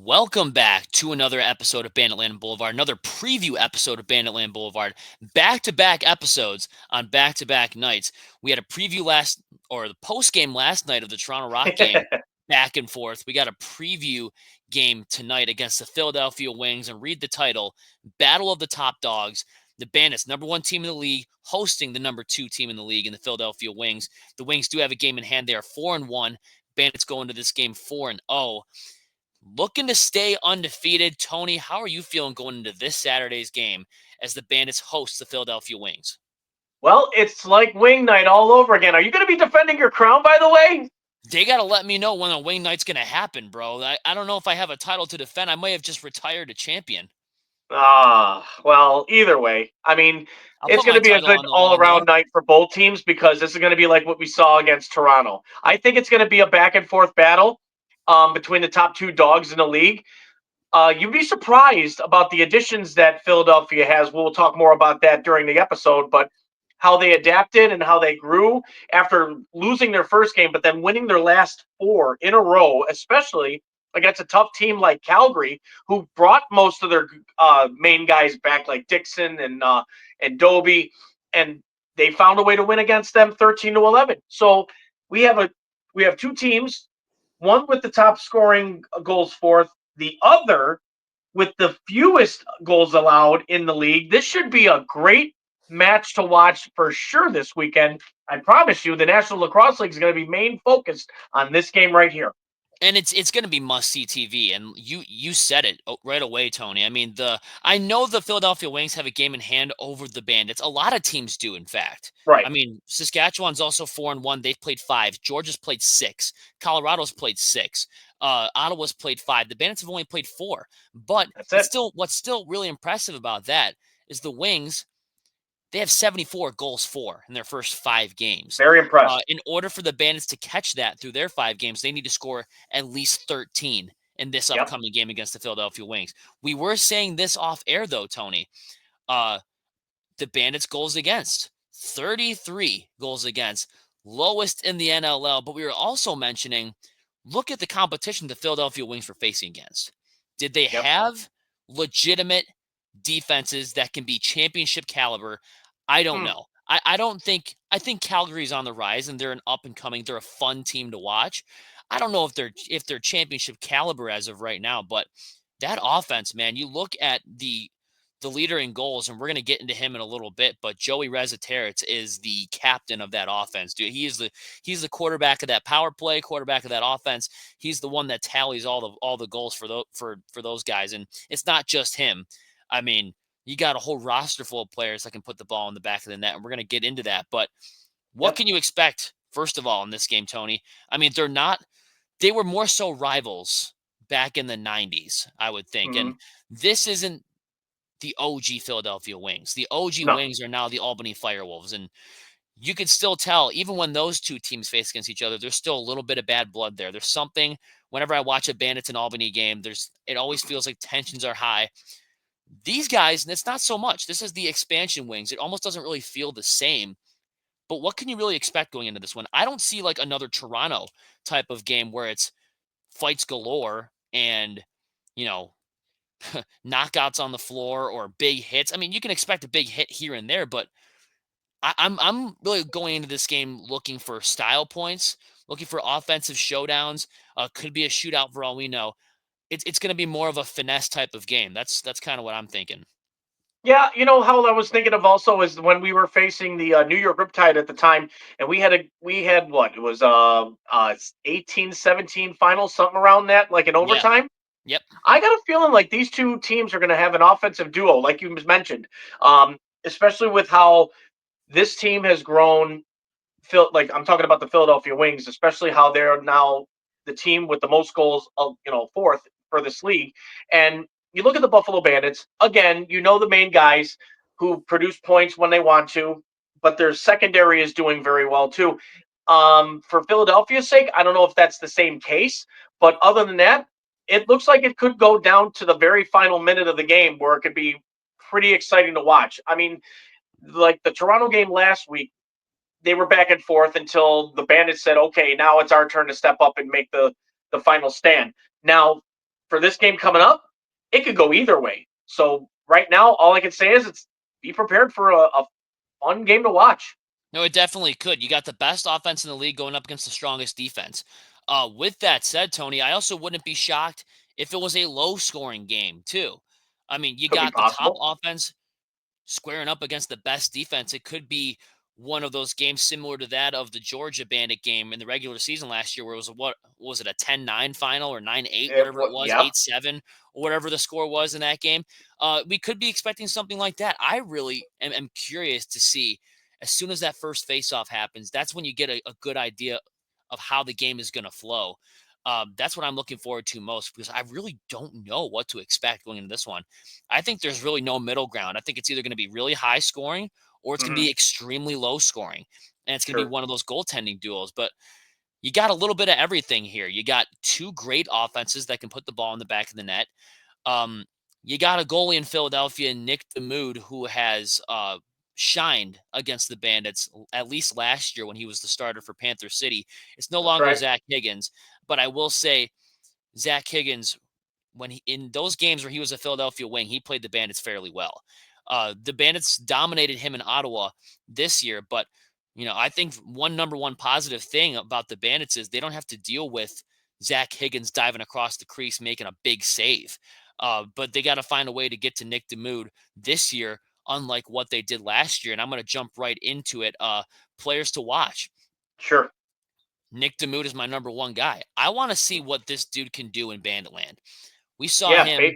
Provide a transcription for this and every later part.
Welcome back to another episode of Banditland Boulevard, another preview episode of Banditland Boulevard. Back-to-back episodes on back-to-back nights. We had a preview the post game last night of the Toronto Rock game, back and forth. We got a preview game tonight against the Philadelphia Wings, and read the title: Battle of the Top Dogs. The Bandits, number one team in the league, hosting the number two team in the league in the Philadelphia Wings. The Wings do have a game in hand. They are 4-1. Bandits go into this game 4-0. Looking to stay undefeated. Tony, how are you feeling going into this Saturday's game as the Bandits host the Philadelphia Wings? Well, it's like wing night all over again. Are you going to be defending your crown, by the way? They got to let me know when a wing night's going to happen, bro. I don't know if I have a title to defend. I might have just retired a champion. Well, either way. I mean, I'll it's put going my to be a title good on the line, all-around though. night for both teams because this is going to be like what we saw against Toronto. I think it's going to be a back-and-forth battle between the top two dogs in the league. You'd be surprised about the additions that Philadelphia has. We'll talk more about that during the episode, but how they adapted and how they grew after losing their first game, but then winning their last four in a row, especially against a tough team like Calgary, who brought most of their main guys back, like Dixon and Doby, and they found a way to win against them, 13-11. So we have a we have two teams, one with the top scoring goals fourth, the other with the fewest goals allowed in the league. This should be a great match to watch for sure this weekend. I promise you, the National Lacrosse League is going to be main focused on this game right here. And it's going to be must-see TV, and you said it right away, Tony. I mean, I know the Philadelphia Wings have a game in hand over the Bandits. A lot of teams do, in fact. Right. I mean, Saskatchewan's also 4-1. They've played 5. Georgia's played 6. Colorado's played 6. Ottawa's played 5. The Bandits have only played 4. But That's it. what's still really impressive about that is the Wings. They have 74 goals for in their first 5 games. Very impressed. In order for the Bandits to catch that through their 5 games, they need to score at least 13 in this Yep. upcoming game against the Philadelphia Wings. We were saying this off air, though, Tony. Uh, the Bandits' goals against, 33 goals against, lowest in the NLL. But we were also mentioning, look at the competition the Philadelphia Wings were facing against. Did they Yep. have legitimate defenses that can be championship caliber? I don't Hmm. know. I think Calgary's on the rise and they're an up and coming. They're a fun team to watch. I don't know if they're championship caliber as of right now, but that offense, man, you look at the leader in goals, and we're going to get into him in a little bit, but Joey Rezateritz is the captain of that offense, dude. He's the quarterback of that power play, quarterback of that offense. He's the one that tallies all the goals for those guys, and it's not just him. I mean, you got a whole roster full of players that can put the ball in the back of the net, and we're going to get into that. But what Yep. can you expect, first of all, in this game, Tony? I mean, they were more so rivals back in the 90s, I would think. Hmm. And this isn't the OG Philadelphia Wings. The OG No. Wings are now the Albany Firewolves. And you can still tell, even when those two teams face against each other, there's still a little bit of bad blood there. There's something, whenever I watch a Bandits and Albany game, it always feels like tensions are high. These guys, and it's not so much. This is the expansion Wings. It almost doesn't really feel the same. But what can you really expect going into this one? I don't see like another Toronto type of game where it's fights galore and, you know, knockouts on the floor or big hits. I mean, you can expect a big hit here and there, but I'm really going into this game looking for style points, looking for offensive showdowns. Could be a shootout for all we know. It's going to be more of a finesse type of game. That's kind of what I'm thinking. Yeah, you know how I was thinking of also is when we were facing the New York Riptide at the time, and we had what it was 18-17 final, something around that, like in Yeah. overtime. Yep. I got a feeling like these two teams are going to have an offensive duo, like you mentioned, especially with how this team has grown. Like I'm talking about the Philadelphia Wings, especially how they're now the team with the most goals, fourth for this league. And you look at the Buffalo Bandits again. You know the main guys who produce points when they want to, but their secondary is doing very well too. For Philadelphia's sake, I don't know if that's the same case, but other than that, it looks like it could go down to the very final minute of the game where it could be pretty exciting to watch. I mean, like the Toronto game last week, they were back and forth until the Bandits said, "Okay, now it's our turn to step up and make the final stand." Now, for this game coming up, it could go either way. So right now, all I can say is it's be prepared for a fun game to watch. No, it definitely could. You got the best offense in the league going up against the strongest defense. With that said, Tony, I also wouldn't be shocked if it was a low scoring game, too. I mean, you Could be got the top possible. offense squaring up against the best defense. It could be one of those games similar to that of the Georgia Bandit game in the regular season last year, where it was what was it, a 10-9 final or 9-8, whatever it was, Yeah, 8-7, or whatever the score was in that game. We could be expecting something like that. I really am curious to see as soon as that first faceoff happens. That's when you get a good idea of how the game is going to flow. That's what I'm looking forward to most because I really don't know what to expect going into this one. I think there's really no middle ground. I think it's either going to be really high scoring or it's going to hmm be extremely low scoring. And it's going to be sure, one of those goaltending duels. But you got a little bit of everything here. You got two great offenses that can put the ball in the back of the net. Um, you got a goalie in Philadelphia, Nick DeMood, who has shined against the Bandits at least last year when he was the starter for Panther City. It's no that's longer right. Zach Higgins, but I will say Zach Higgins, when he in those games where he was a Philadelphia wing, he played the Bandits fairly well. The Bandits dominated him in Ottawa this year, but I think one number one positive thing about the Bandits is they don't have to deal with Zach Higgins diving across the crease making a big save. But they got to find a way to get to Nick DeMood this year, unlike what they did last year. And I'm going to jump right into it. Players to watch. Sure. Nick DeMood is my number one guy. I want to see what this dude can do in Banditland. We saw Yeah, him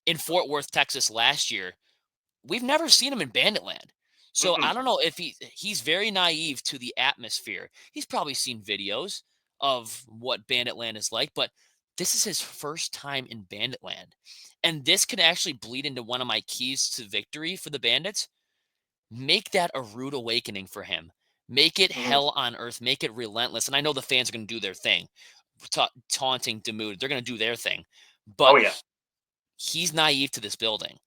in Fort Worth, Texas last year. We've never seen him in Banditland. So I mm-mm. don't know if he's very naive to the atmosphere. He's probably seen videos of what Banditland is like, but this is his first time in Banditland. And this could actually bleed into one of my keys to victory for the Bandits. Make that a rude awakening for him. Make it Mhm. hell on earth. Make it relentless. And I know the fans are going to do their thing, taunting Demood. They're going to do their thing. Oh But yeah, he's naive to this building.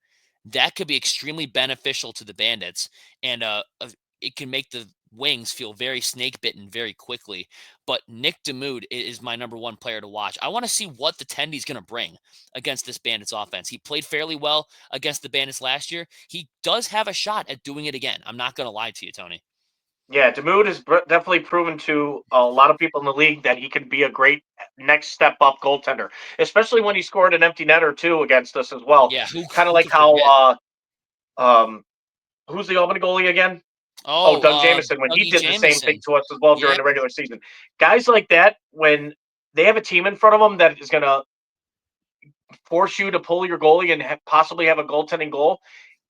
That could be extremely beneficial to the Bandits, and it can make the Wings feel very snake bitten very quickly. But Nick DeMood is my number one player to watch. I want to see what the Tendy's going to bring against this Bandits offense. He played fairly well against the Bandits last year. He does have a shot at doing it again. I'm not going to lie to you, Tony. yeah. Demood has definitely proven to a lot of people in the league that he can be a great next step up goaltender, especially when he scored an empty netter too against us as well. Yeah, Kind of who like could forget? how who's the Albany goalie again? Oh, Oh, Doug Jamieson, when he Dougie did the same thing Jamieson. to us as well during Yep. the regular season. Guys like that, when they have a team in front of them that is going to force you to pull your goalie and possibly have a goaltending goal,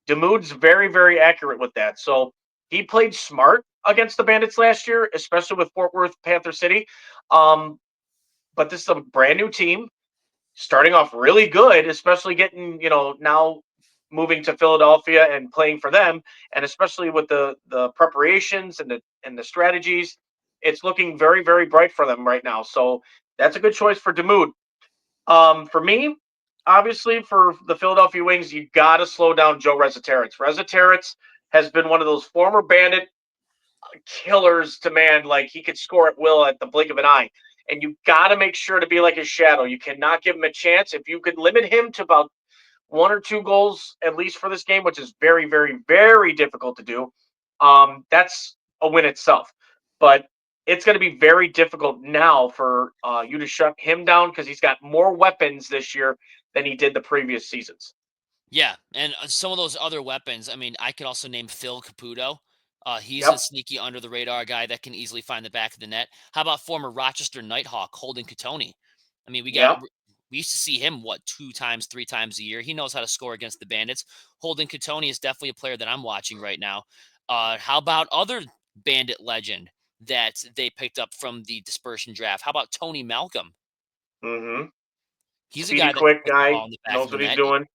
Demood's very, very accurate with that. So he played smart against the Bandits last year, especially with Fort Worth Panther City. Um, but this is a brand new team starting off really good, especially getting, now moving to Philadelphia and playing for them, and especially with the preparations and the strategies, it's looking very, very bright for them right now. So that's a good choice for Demood. For me, obviously, for the Philadelphia Wings, you got to slow down Joe Resetarits. Resetarits has been one of those former Bandit killers to man. Like he could score at will at the blink of an eye. And you got to make sure to be like his shadow. You cannot give him a chance. If you could limit him to about one or two goals at least for this game, which is very, very, very difficult to do, that's a win itself. But it's going to be very difficult now for you to shut him down because he's got more weapons this year than he did the previous seasons. Yeah, and some of those other weapons. I mean, I could also name Phil Caputo. He's a Yep. sneaky under the radar guy that can easily find the back of the net. How about former Rochester Nighthawk Holden Katoni? I mean, Yep. we used to see him what 2 times, 3 times a year. He knows how to score against the Bandits. Holden Katoni is definitely a player that I'm watching right now. How about other Bandit legend that they picked up from the dispersion draft? How about Tony Malcolm? Mm-hmm. He's a Speedy, guy that can quick put the ball guy in the back of knows the what he's net. doing.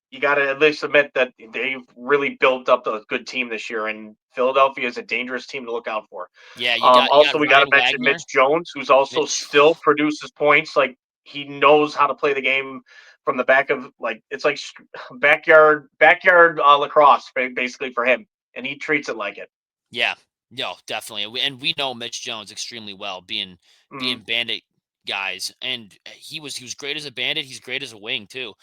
You got to at least admit that they've really built up a good team this year, and Philadelphia is a dangerous team to look out for. Yeah, you got Also, we got to Ryan mention Wagner. Mitch Jones, who's also Mitch. still produces points. Like he knows how to play the game from the back of like it's like backyard lacrosse basically for him, and he treats it like it. Yeah, no, definitely. And we know Mitch Jones extremely well, being Mm, Bandit guys, and he was great as a bandit. He's great as a wing too.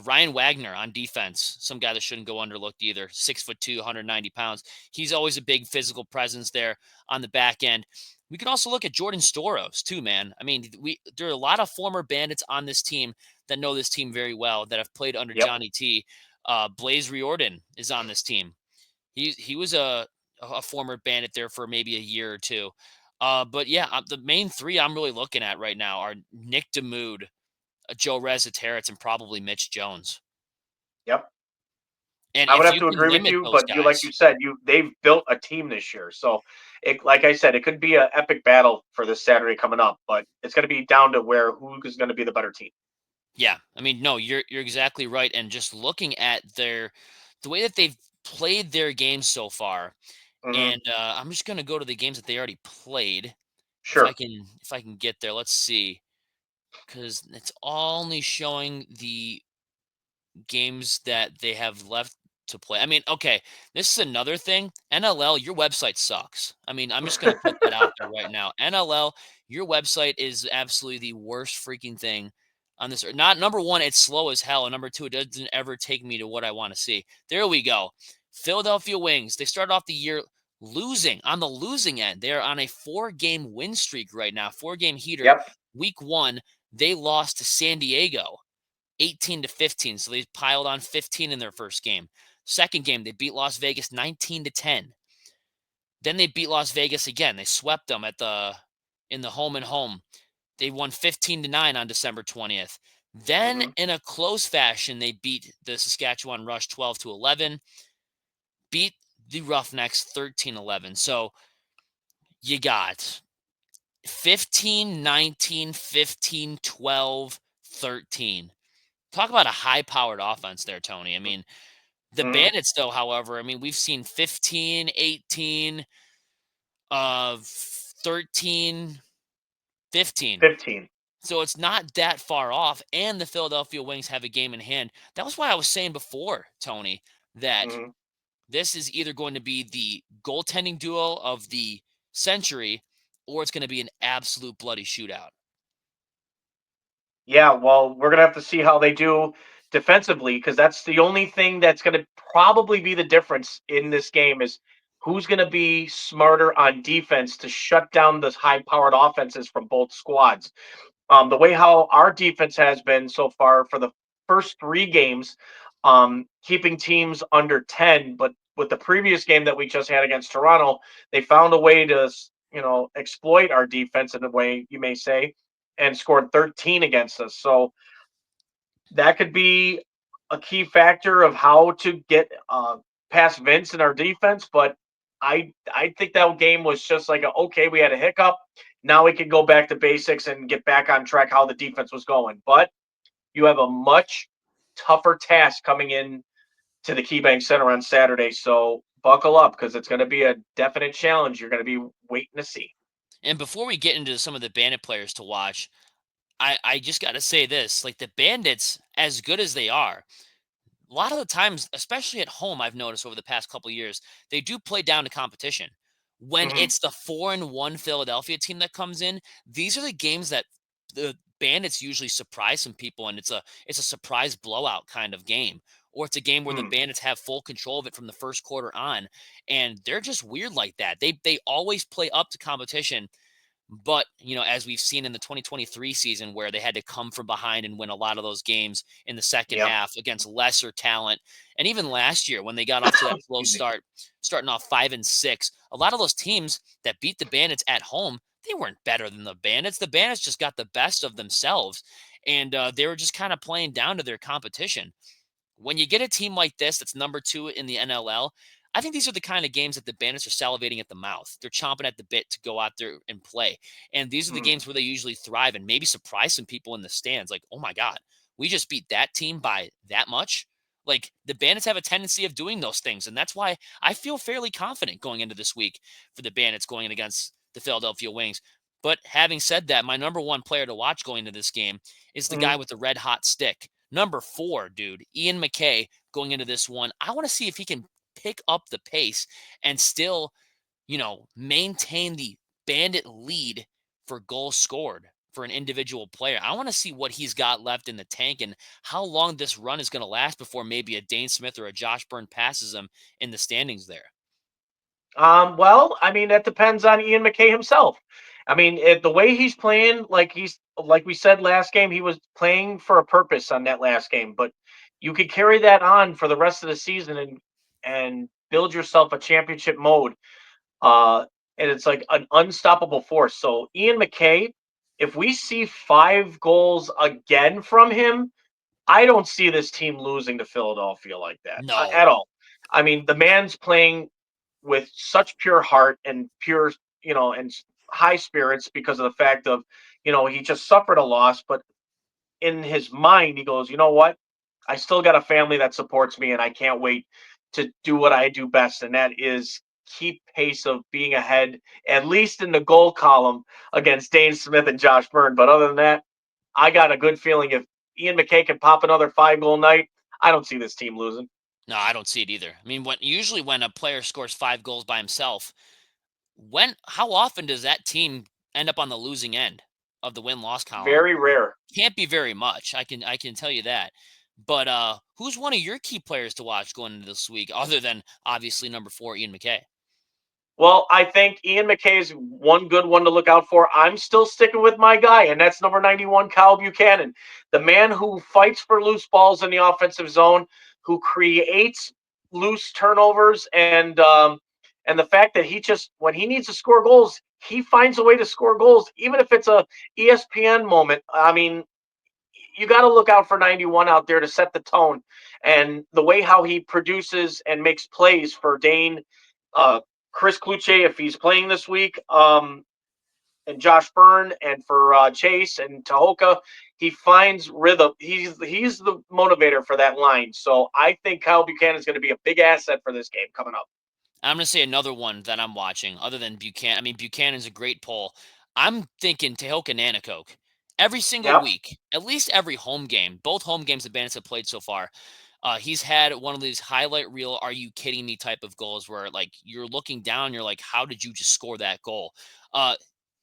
Ryan Wagner on defense, some guy that shouldn't go underlooked either. 6'2", 190 pounds. He's always a big physical presence there on the back end. We can also look at Jordan Storos too, man. I mean, there are a lot of former bandits on this team that know this team very well that have played under Yep. Johnny T. Blaze Riordan is on this team. He was a former bandit there for maybe a year or two. But yeah, the main three I'm really looking at right now are Nick Demude, Joe Rezateritz, and probably Mitch Jones. Yep. And I would if have you to can agree with limit you, those but like guys, you said, they've built a team this year. So it, like I said, it could be an epic battle for this Saturday coming up, but it's going to be down to where who is going to be the better team. yeah, I mean, no, you're exactly right. And just looking at the way that they've played their games so far, Hmm. and I'm just gonna go to the games that they already played. Sure. If I can get there, let's see, because it's only showing the games that they have left to play. I mean, okay, this is another thing. NLL, your website sucks. I mean, I'm just going to put that out there right now. NLL, your website is absolutely the worst freaking thing on this. Not number one, it's slow as hell. And number two, it doesn't ever take me to what I want to see. There we go. Philadelphia Wings. They started off the year losing on the losing end. They're on a 4-game win streak right now, 4-game heater. Yep. Week one, they lost to San Diego 18-15. So they piled on 15 in their first game. Second game, they beat Las Vegas 19-10. Then they beat Las Vegas again. They swept them in the home and home. They won 15-9 on December 20th. Then Hmm. in a close fashion, they beat the Saskatchewan Rush 12-11, beat the Roughnecks 13-11. So you got 15-19, 15-12, 13. Talk about a high-powered offense there, Tony. I mean, the Hmm. Bandits, though, however, I mean, we've seen 15, 18, 13, 15. 15. So it's not that far off. And the Philadelphia Wings have a game in hand. That was why I was saying before, Tony, that Hmm. this is either going to be the goaltending duel of the century or it's going to be an absolute bloody shootout. Yeah, well, we're gonna have to see how they do defensively because that's the only thing that's gonna probably be the difference in this game is who's gonna be smarter on defense to shut down those high-powered offenses from both squads. The way how our defense has been so far for the first three games, keeping teams under 10, but with the previous game that we just had against Toronto, they found a way to, exploit our defense in a way you may say, and scored 13 against us. So that could be a key factor of how to get past Vince in our defense. But I think that game was just like okay, we had a hiccup. Now we can go back to basics and get back on track how the defense was going. But you have a much tougher task coming in to the KeyBank Center on Saturday. So buckle up because it's going to be a definite challenge. You're going to be waiting to see. And before we get into some of the Bandit players to watch, I just got to say this, like the Bandits, as good as they are, a lot of the times, especially at home, I've noticed over the past couple of years, they do play down to competition. When Hmm. it's the 4-1 Philadelphia team that comes in, these are the games that the Bandits usually surprise some people, and it's a surprise blowout kind of game, or it's a game where the Hmm. Bandits have full control of it from the first quarter on, and they're just weird like that. They always play up to competition, but, as we've seen in the 2023 season where they had to come from behind and win a lot of those games in the second Yep. half against lesser talent. And even last year when they got off to that slow Excuse me. start, starting off 5-6, a lot of those teams that beat the Bandits at home, they weren't better than the Bandits. The Bandits just got the best of themselves. And they were just kind of playing down to their competition. When you get a team like this that's number 2 in the NLL, I think these are the kind of games that the Bandits are salivating at the mouth. They're chomping at the bit to go out there and play. And these are the Hmm. games where they usually thrive and maybe surprise some people in the stands. Like, oh my God, we just beat that team by that much. Like the Bandits have a tendency of doing those things. And that's why I feel fairly confident going into this week for the Bandits going in against the Philadelphia Wings. But having said that, my number one player to watch going into this game is the Hmm. guy with the red hot stick. Number 4, dude, Ian McKay going into this one. I want to see if he can pick up the pace and still, maintain the Bandit lead for goals scored. for an individual player. I want to see what he's got left in the tank and how long this run is going to last before maybe a Dane Smith or a Josh Byrne passes him in the standings there. Well, I mean, that depends on Ian McKay himself. I mean, the way he's playing, like we said last game, he was playing for a purpose on that last game. But you could carry that on for the rest of the season and build yourself a championship mode. Uh, and it's like an unstoppable force. So Ian McKay, if we see 5 goals again from him, I don't see this team losing to Philadelphia like that No, at all. I mean, the man's playing with such pure heart and pure, and high spirits because of the fact of, he just suffered a loss, but in his mind, he goes, you know what? I still got a family that supports me, and I can't wait to do what I do best, and that is keep pace of being ahead, at least in the goal column against Dane Smith and Josh Byrne. But other than that, I got a good feeling if Ian McKay can pop another 5 goal night, I don't see this team losing. no, I don't see it either. I mean, when a player scores 5 goals by himself, how often does that team end up on the losing end of the win-loss column? Very rare. Can't be very much. I can tell you that. But who's one of your key players to watch going into this week, other than obviously number 4, Ian McKay? Well, I think Ian McKay is one good one to look out for. I'm still sticking with my guy, and that's number 91, Kyle Buchanan, the man who fights for loose balls in the offensive zone, who creates loose turnovers, and the fact that he just when he needs to score goals, he finds a way to score goals, even if it's a ESPN moment. I mean, you got to look out for 91 out there to set the tone, and the way how he produces and makes plays for Dane, uh, Chris Kluche if he's playing this week, and Josh Byrne, and for Chase and Tahoka, he finds rhythm. He's the motivator for that line. So I think Kyle Buchanan is going to be a big asset for this game coming up. I'm going to say another one that I'm watching, other than Buchanan. I mean, Buchanan's a great pull. I'm thinking Tehoka Nanticoke. Every single Yep. week, at least every home game, both home games the Bandits have played so far, he's had one of these highlight reel, are you kidding me type of goals where like you're looking down, you're like, how did you just score that goal? Uh,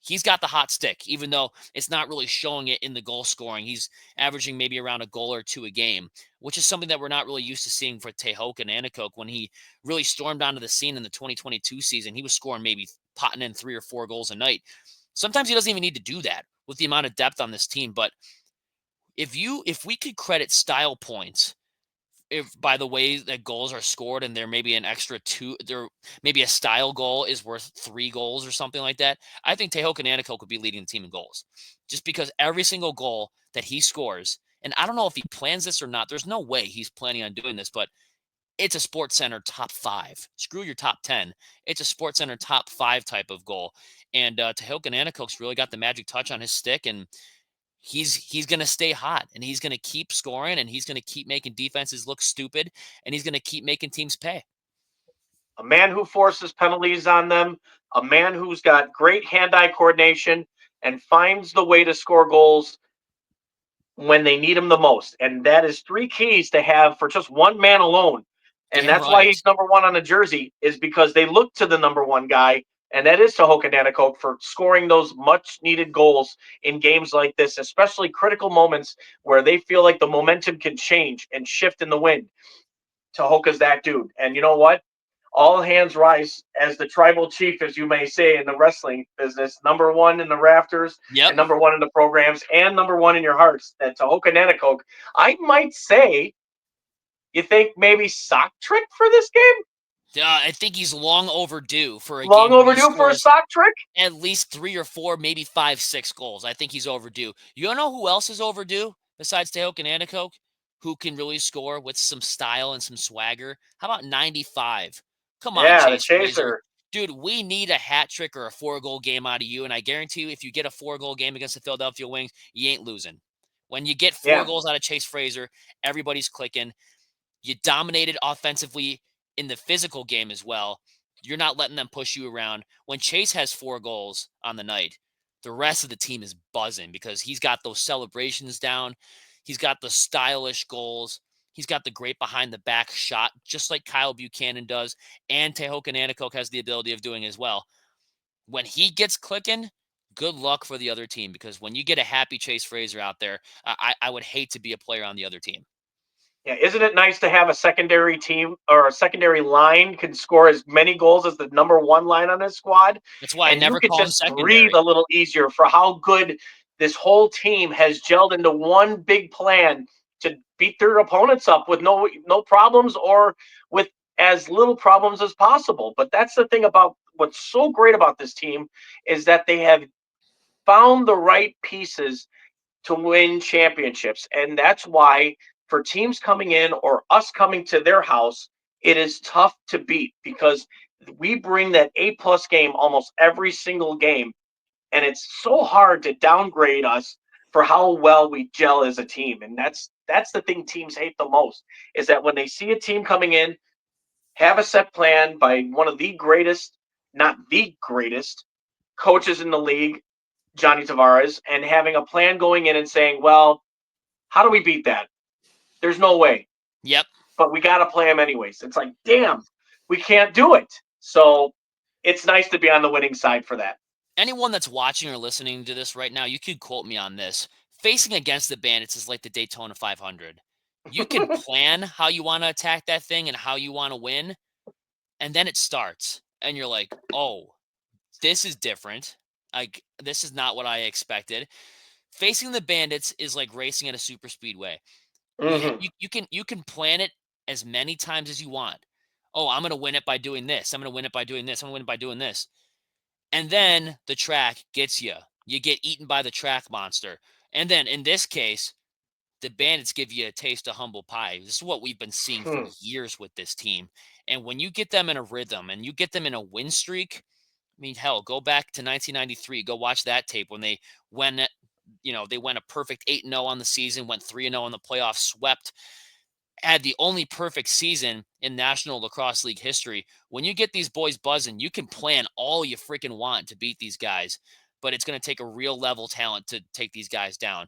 he's got the hot stick, even though it's not really showing it in the goal scoring. He's averaging maybe around a goal or two a game, which is something that we're not really used to seeing for Tehoka and Nanticoke. When he really stormed onto the scene in the 2022 season, he was scoring maybe potting in 3 or 4 goals a night. Sometimes he doesn't even need to do that with the amount of depth on this team. But if we could credit style points, if by the way that goals are scored and there may be an extra two, there maybe a style goal is worth 3 goals or something like that, I think Tehoka Nanticoke would be leading the team in goals, just because every single goal that he scores, and I don't know if he plans this or not. There's no way he's planning on doing this, but it's a Sports Center top 5. Screw your top 10. It's a Sports Center top 5 type of goal. And Tehoka Nanticoke's really got the magic touch on his stick, and he's going to stay hot, and he's going to keep scoring, and he's going to keep making defenses look stupid, and he's going to keep making teams pay. A man who forces penalties on them, a man who's got great hand-eye coordination and finds the way to score goals when they need him the most. And that is 3 keys to have for just one man alone. And Damn that's why right. he's number one on a jersey, is because they look to the number one guy, and that is Tahoka Nanticoke, for scoring those much needed goals in games like this, especially critical moments where they feel like the momentum can change and shift in the wind. Tahoka's that dude. And you know what? All hands rise as the tribal chief, as you may say in the wrestling business, number one in the rafters Yep. and number one in the programs and number one in your hearts. That Tahoka Nanticoke, I might say, you think maybe sock trick for this game? I think he's long overdue for a Long game where he overdue for a scores sock trick? at least 3 or 4, maybe 5, 6 goals. I think he's overdue. You know who else is overdue besides Tehoka and Nanticoke, who can really score with some style and some swagger? How about 95? Come on, Yeah, the Chase Fraser. chaser. Dude, we need a hat trick or a 4 goal game out of you. And I guarantee you, if you get a 4 goal game against the Philadelphia Wings, you ain't losing. When you get four Yeah. goals out of Chase Fraser, everybody's clicking. You dominated offensively in the physical game as well. You're not letting them push you around. When Chase has 4 goals on the night, the rest of the team is buzzing because he's got those celebrations down. He's got the stylish goals. He's got the great behind the back shot, just like Kyle Buchanan does, and Tehoka Nanticoke has the ability of doing as well. When he gets clicking, good luck for the other team, because when you get a happy Chase Fraser out there, I would hate to be a player on the other team. Yeah, isn't it nice to have a secondary team or a secondary line can score as many goals as the number one line on his squad? That's why I And you never could call him just breathe secondary. a little easier for how good this whole team has gelled into one big plan to beat their opponents up with no problems or with as little problems as possible. But that's the thing about what's so great about this team is that they have found the right pieces to win championships. And that's why for teams coming in or us coming to their house, it is tough to beat because we bring that A-plus game almost every single game. And it's so hard to downgrade us for how well we gel as a team. And that's the thing teams hate the most is that when they see a team coming in, have a set plan by one of the greatest, not the greatest, coaches in the league, Johnny Tavares, and having a plan going in and saying, well, how do we beat that? There's no way, Yep. but we got to play them anyways. It's like, damn, we can't do it. So it's nice to be on the winning side for that. Anyone that's watching or listening to this right now, you could quote me on this. Facing against the Bandits is like the Daytona 500. You can plan how you want to attack that thing and how you want to win, and then it starts, and you're like, oh, this is different. Like, this is not what I expected. Facing the Bandits is like racing at a super speedway. Mm-hmm. You can plan it as many times as you want. Oh, I'm gonna win it by doing this. I'm gonna win it by doing this. I'm gonna win it by doing this. And then the track gets you. You get eaten by the track monster. And then in this case, the Bandits give you a taste of humble pie. This is what we've been seeing for Hmm. years with this team. And when you get them in a rhythm and you get them in a win streak, I mean, hell, go back to 1993. Go watch that tape when they went, they went a perfect 8-0 on the season, went 3-0 in the playoffs, swept, had the only perfect season in National Lacrosse League history. When you get these boys buzzing, you can plan all you freaking want to beat these guys, but it's going to take a real level talent to take these guys down.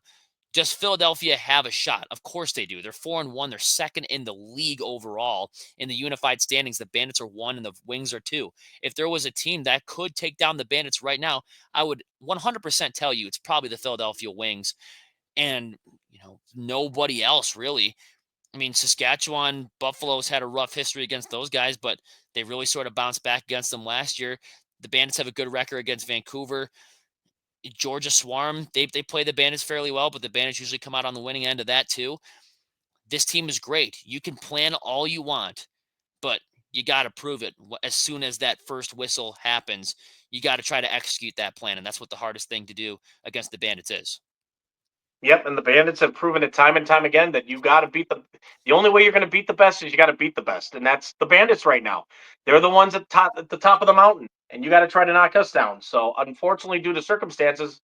Does Philadelphia have a shot? Of course they do. They're 4-1. They're second in the league overall in the unified standings. The Bandits are 1 and the Wings are 2. If there was a team that could take down the Bandits right now, I would 100% tell you it's probably the Philadelphia Wings, and nobody else really. I mean, Saskatchewan, Buffalo's had a rough history against those guys, but they really sort of bounced back against them last year. The Bandits have a good record against Vancouver. Georgia Swarm, they play the Bandits fairly well, but the Bandits usually come out on the winning end of that too. This team is great. You can plan all you want, but you got to prove it as soon as that first whistle happens. You got to try to execute that plan, and that's what the hardest thing to do against the Bandits is. Yep, and the Bandits have proven it time and time again that you got to beat the only way you're going to beat the best is you got to beat the best, and that's the Bandits right now. They're the ones at the top of the mountain, and you got to try to knock us down. So, unfortunately, due to circumstances,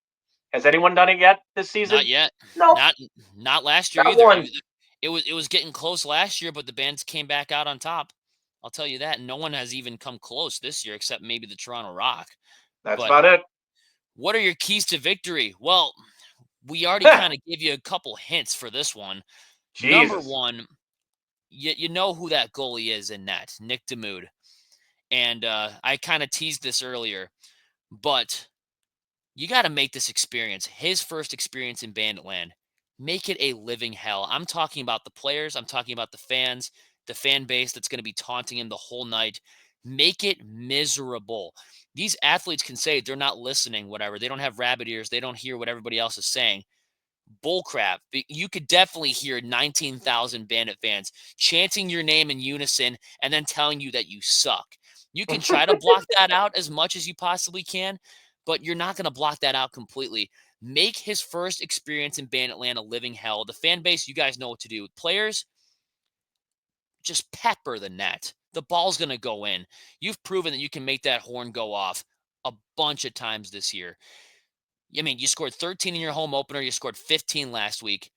has anyone done it yet this Not season? yet. Nope, Not last year not either. one. It was getting close last year, but the Bandits came back out on top. I'll tell you that. No one has even come close this year except maybe the Toronto Rock. That's But about it. what are your keys to victory? Well, we already kind of gave you a couple hints for this one. Number Jesus. one, you know who that goalie is in net, Nick Demude. And I kind of teased this earlier, but you got to make this experience, his first experience in Banditland, make it a living hell. I'm talking about the players, I'm talking about the fans, the fan base that's going to be taunting him the whole night. Make it miserable. These athletes can say they're not listening, whatever. They don't have rabbit ears. They don't hear what everybody else is saying. Bullcrap. You could definitely hear 19,000 Bandit fans chanting your name in unison and then telling you that you suck. You can try to block that out as much as you possibly can, but you're not going to block that out completely. Make his first experience in Banditland a living hell. The fan base, you guys know what to do. Players, just pepper the net. The ball's going to go in. You've proven that you can make that horn go off a bunch of times this year. I mean, you scored 13 in your home opener. You scored 15 last week.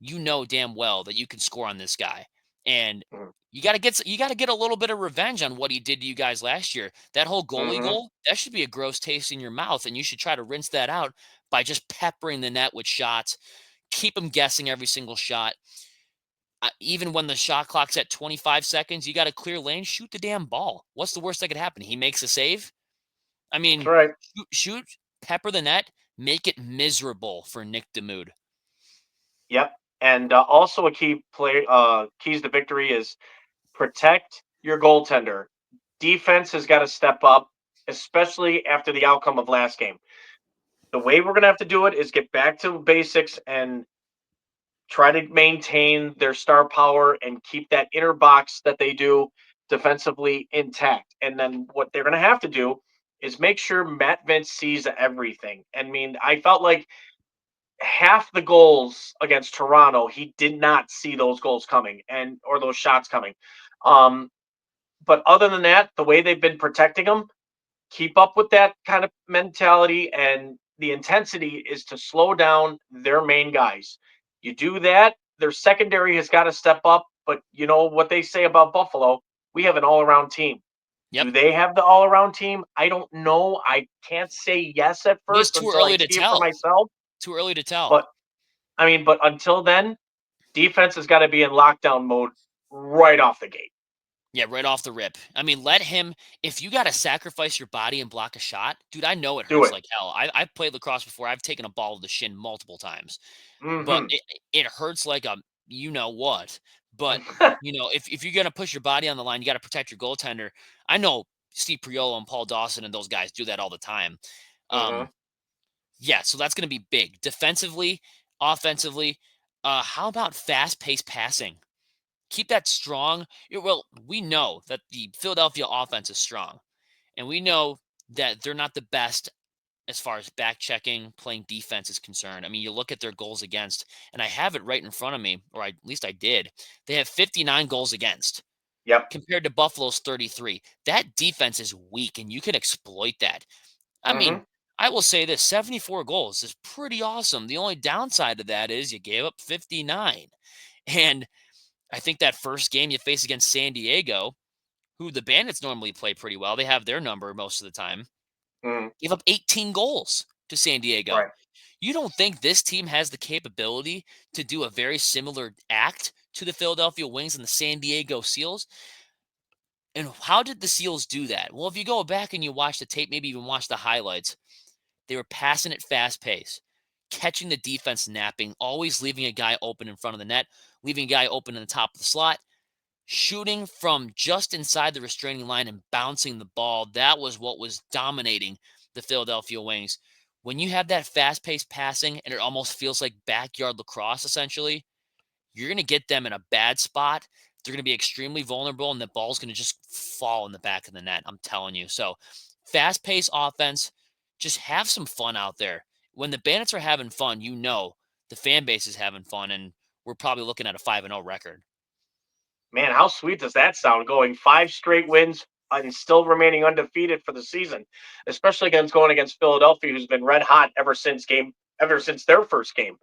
You know damn well that you can score on this guy, and you got to get a little bit of revenge on what he did to you guys last year. That whole goalie Mm-hmm. goal, that should be a gross taste in your mouth, and you should try to rinse that out by just peppering the net with shots. Keep them guessing every single shot. Even when the shot clock's at 25 seconds, you got a clear lane. Shoot the damn ball. What's the worst that could happen? He makes a save. I That's mean, right. shoot. pepper the net, make it miserable for Nick DeMude. Yep. And also a keys to victory is protect your goaltender. Defense has got to step up, especially after the outcome of last game. The way we're going to have to do it is get back to basics and try to maintain their star power and keep that inner box that they do defensively intact. And then what they're going to have to do is make sure Matt Vince sees everything. I mean, I felt like half the goals against Toronto, he did not see those goals coming and or those shots coming. Um, but other than that, the way they've been protecting them, keep up with that kind of mentality, and the intensity is to slow down their main guys. You do that, their secondary has got to step up. But you know what they say about Buffalo? We have an all-around team. Yep. Do they have the all-around team? I don't know. I can't say yes at Well, it's first too until I early to see it for tell. myself. Too early to tell. But I mean, but until then, defense has got to be in lockdown mode right off the gate. Yeah, right off the rip. I mean, let him. If you got to sacrifice your body and block a shot, dude, I know it Do hurts it. like hell. I've played lacrosse before. I've taken a ball to the shin multiple times, but Mm-hmm. it hurts like a you know what. But if you're gonna push your body on the line, you got to protect your goaltender. I know Steve Priolo and Paul Dawson and those guys do that all the time. Mm-hmm. Um, yeah, so that's gonna be big defensively, offensively. How about fast-paced passing? Keep that strong. Well, we know that the Philadelphia offense is strong, and we know that they're not the best as far as back checking, playing defense is concerned. I mean, you look at their goals against, and I have it right in front of me, or at least I did. They have 59 goals against Yep. compared to Buffalo's 33. That defense is weak, and you can exploit that. I Mm-hmm. mean, I will say this 74 goals is pretty awesome. The only downside of that is you gave up 59. And I think that first game you face against San Diego, who the Bandits normally play pretty well, they have their number most of the time, Mm-hmm. gave up 18 goals to San Diego. Right. You don't think this team has the capability to do a very similar act to the Philadelphia Wings and the San Diego Seals? And how did the Seals do that? Well, if you go back and you watch the tape, maybe even watch the highlights, they were passing at fast pace, catching the defense napping, always leaving a guy open in front of the net, leaving a guy open in the top of the slot, shooting from just inside the restraining line and bouncing the ball. That was what was dominating the Philadelphia Wings. When you have that fast paced passing and it almost feels like backyard lacrosse, essentially, you're going to get them in a bad spot. They're going to be extremely vulnerable, and the ball's going to just fall in the back of the net. I'm telling you. So, fast paced offense, just have some fun out there. When the Bandits are having fun, you know the fan base is having fun, and we're probably looking at a 5-0 record. Man, how sweet does that sound? Going 5 straight wins and still remaining undefeated for the season, especially against going against Philadelphia, who's been red hot ever since their first game.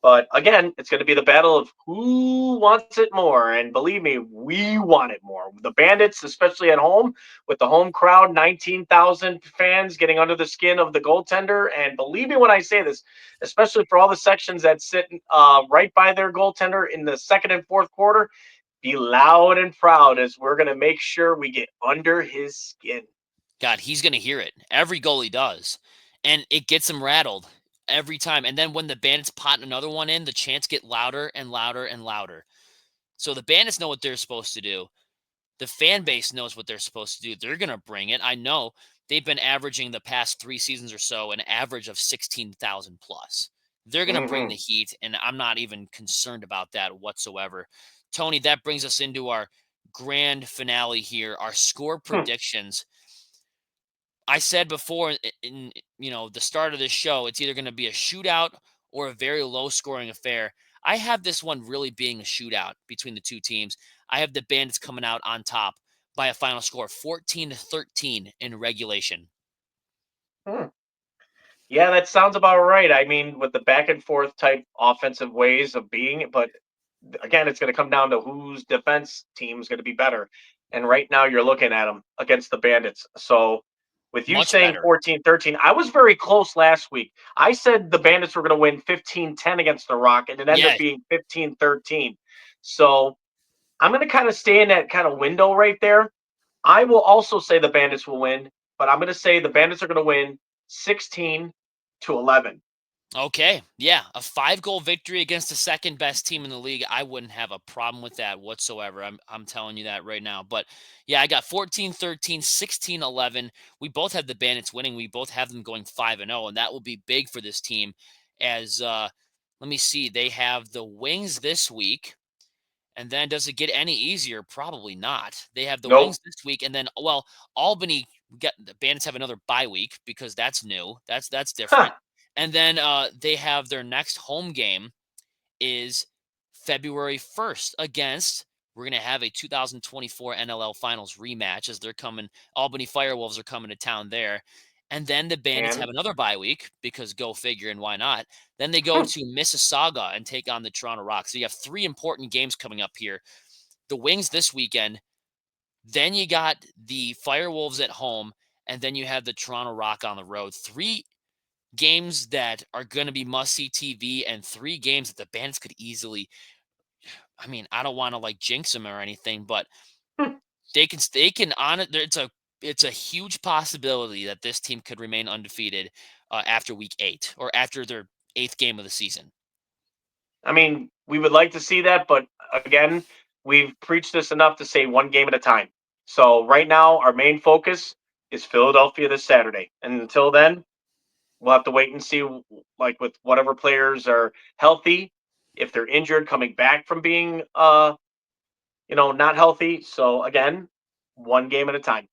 But again, it's going to be the battle of who wants it more. And believe me, we want it more. The Bandits, especially at home, with the home crowd, 19,000 fans getting under the skin of the goaltender. And believe me when I say this, especially for all the sections that sit right by their goaltender in the second and fourth quarter, be loud and proud as we're going to make sure we get under his skin. God, he's going to hear it. Every goalie does. And it gets him rattled every time. And then when the Bandits pot another one in, the chants get louder and louder and louder. So the Bandits know what they're supposed to do. The fan base knows what they're supposed to do. They're going to bring it. I know they've been averaging the past 3 seasons or so an average of 16,000 plus. They're going to bring Mm-hmm. the heat, and I'm not even concerned about that whatsoever. Tony, that brings us into our grand finale here, our score predictions. I said before in the start of this show, it's either going to be a shootout or a very low scoring affair. I have this one really being a shootout between the two teams. I have the Bandits coming out on top by a final score 14-13 in regulation. Hmm. Yeah, that sounds about right. I mean, with the back and forth type offensive ways of being, but again, it's going to come down to whose defense team is going to be better. And right now, you're looking at them against the Bandits. So, with you Much saying better. 14-13, I was very close last week. I said the Bandits were going to win 15-10 against the Rock, and it ended Yeah, up being 15-13. So, I'm going to kind of stay in that kind of window right there. I will also say the Bandits will win, but I'm going to say the Bandits are going to win 16 11. Okay. Yeah. A 5-goal victory against the second best team in the league. I wouldn't have a problem with that whatsoever. I'm telling you that right now. But yeah, I got 14-13, 16-11. We both have the Bandits winning. We both have them going 5-0, and that will be big for this team as let me see. They have the Wings this week. And then does it get any easier? Probably not. They have the Nope. Wings this week, and then well, Albany get the Bandits have another bye week because that's new. That's Huh. different. And then they have their next home game is February 1st against we're going to have a 2024 NLL Finals rematch as they're coming. Albany Firewolves are coming to town there. And then the Bandits And have another bye week because go figure and why not. Then they go to Mississauga and take on the Toronto Rock. So you have 3 important games coming up here. The Wings this weekend. Then you got the Firewolves at home. And then you have the Toronto Rock on the road. 3 games that are going to be must-see TV and 3 games that the Bandits could easily I mean, I don't want to like jinx them or anything, but they can on it. It's a huge possibility that this team could remain undefeated after week 8 or after their 8th game of the season. I mean, we would like to see that, but again, we've preached this enough to say one game at a time. So right now, our main focus is Philadelphia this Saturday, and until then, we'll have to wait and see. Like with whatever players are healthy, if they're injured, coming back from being, not healthy. So again, one game at a time.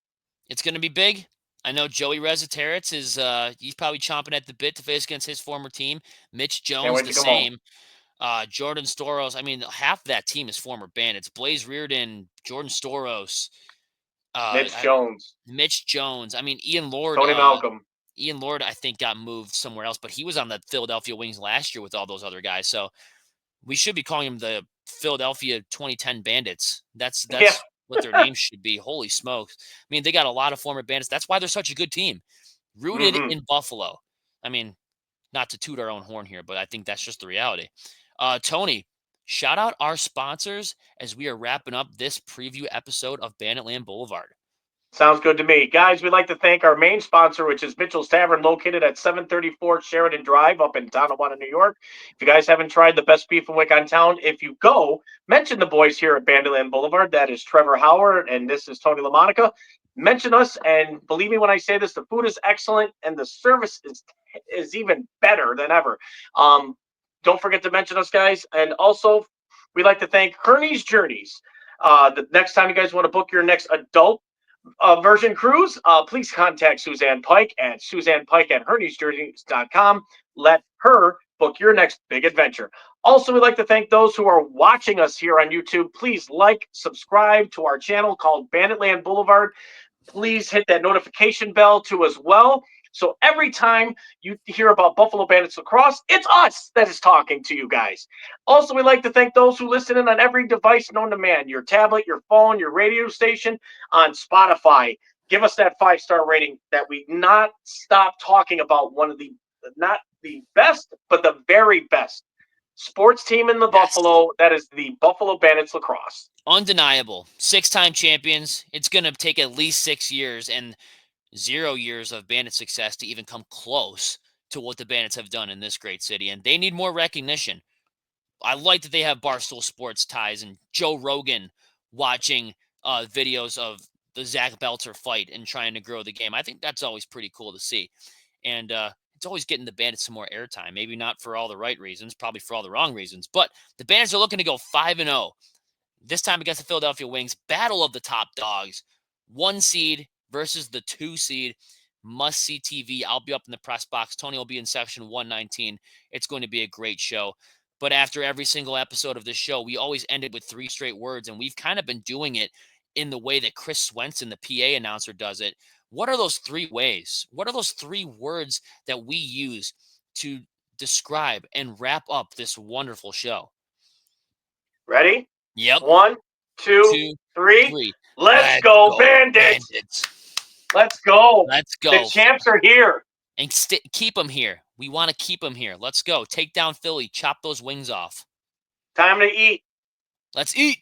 It's going to be big. I know Joey Rezateritz is he's probably chomping at the bit to face against his former team. Mitch Can't Jones wait the to come home. same. Jordan Storos. I mean, half of that team is former Bandits. Blaze Reardon, Jordan Storos, Mitch Jones, Mitch Jones. I mean, Ian Lord. Tony Malcolm. Ian Lord, I think, got moved somewhere else, but he was on the Philadelphia Wings last year with all those other guys. So we should be calling him the Philadelphia 2010 Bandits. That's Yeah. that's what their name should be. Holy smokes! I mean, they got a lot of former Bandits. That's why they're such a good team. Rooted Mm-hmm. in Buffalo. I mean, not to toot our own horn here, but I think that's just the reality. Tony, shout out our sponsors as we are wrapping up this preview episode of Banditland Boulevard. Sounds good to me. Guys, we'd like to thank our main sponsor, which is Mitchell's Tavern, located at 734 Sheridan Drive up in Tonawanda, New York. If you guys haven't tried the best beef and wick on town, if you go, mention the boys here at Banditland Boulevard. That is Trevor Howard, and this is Tony LaMonica. Mention us, and believe me when I say this, the food is excellent, and the service is even better than ever. Don't forget to mention us, guys. And also, we'd like to thank Kearney's Journeys. The next time you guys want to book your next adult version cruise, please contact Suzanne Pike at SuzannePike@HerniesJourneys.com. Let her book your next big adventure. Also, we'd like to thank those who are watching us here on YouTube. Please like, subscribe to our channel called Banditland Boulevard. Please hit that notification bell too as well. So every time you hear about Buffalo Bandits lacrosse, it's us that is talking to you guys. Also, we'd like to thank those who listen in on every device known to man, your tablet, your phone, your radio station, on Spotify. Give us that 5-star rating that we not stop talking about one of the, not the best, but the very best sports team in the Yes. Buffalo. That is the Buffalo Bandits lacrosse. Undeniable. 6-time champions. It's going to take at least 6 years and 0 years of Bandit success to even come close to what the Bandits have done in this great city. And they need more recognition. I like that they have Barstool Sports ties and Joe Rogan watching videos of the Zach Belter fight and trying to grow the game. I think that's always pretty cool to see. And it's always getting the Bandits some more airtime. Maybe not for all the right reasons, probably for all the wrong reasons. But the Bandits are looking to go 5-0. This time against the Philadelphia Wings. Battle of the top dogs. 1 seed versus the 2 seed. Must see TV. I'll be up in the press box. Tony will be in section 119. It's going to be a great show. But after every single episode of this show, we always end it with 3 straight words. And we've kind of been doing it in the way that Chris Swenson, the PA announcer, does it. What are those 3 ways? What are those 3 words that we use to describe and wrap up this wonderful show? Ready? Yep. 1, 2, 2, 3. 3. Let's go, Bandits. Let's go. Let's go. The champs are here. And keep them here. We want to keep them here. Let's go. Take down Philly. Chop those wings off. Time to eat. Let's eat.